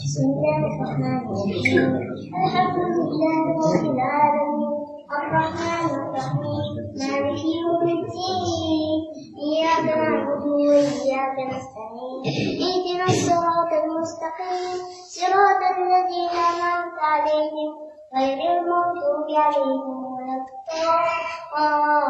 بسم الله الرحمن الرحيم. الحمد لله رب العالمين الرحمن الرحيم مالك يوم الدين إياك نعبد وإياك نستعين اهدنا الصراط المستقيم صراط الذين أنعمت عليهم غير المغضوب عليهم ولا الضالين.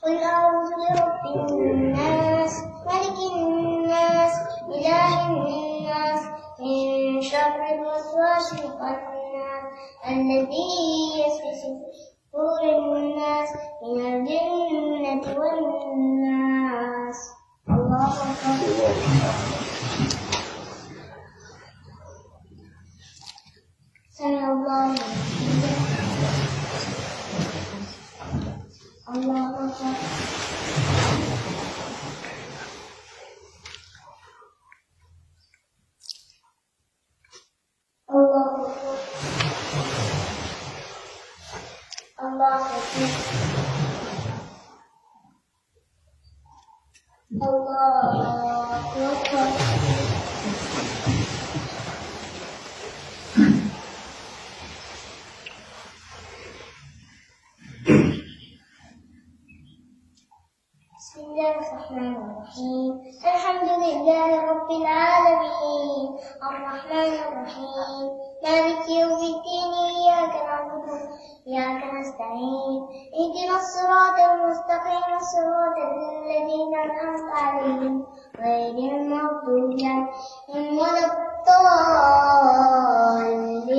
قل أعوذ برب الناس ملك الناس إله الناس من شر الوسواس الخناس الذي يوسوس في صدور الناس من الجنة والناس. الله أكبر. سمع الله لمن حمده. الله أكبر. الله أكبر. الله أكبر. الله أكبر. بسم الله الرحمن الرحيم. الحمد لله رب العالمين الرحمن الرحيم مالك يوم الدين إياك نعبد وإياك نستعين اهدنا الصراط المستقيم صراط الذين أنعمت عليهم غير المغضوب عليهم ولا الضالين.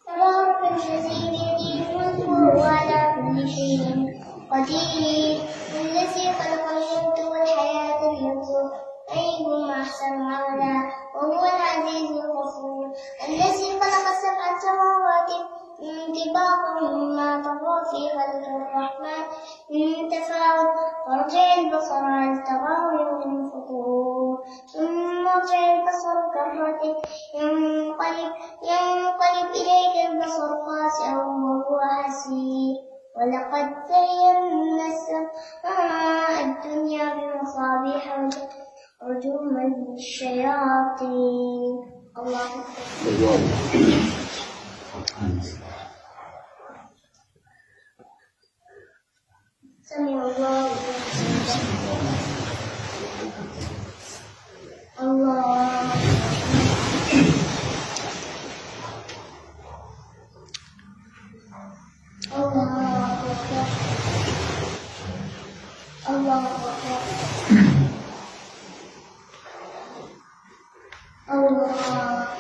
تبارك الذي بيده الملك وهو على كل شيء قدير الذي خلق الموت والحياة ليبلوكم أيكم أحسن عملا وهو العزيز الغفور الذي خلق 7 سماوات طباقا ما ترى في خلق الرحمن من تفاوت فارجع البصر هل ترى من فطور ثم ارجع البصر كرتين ينقلب إليك البصر خاسئا وهو حسير ولقد زينا السماء الدنيا بمصابيح رجوما للشياطين. الله أكبر. سمع الله لمن حمده. الله أكبر. الله أكبر. الله أكبر.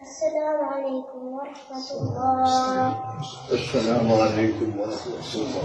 السلام عليكم ورحمة الله. السلام عليكم ورحمة الله.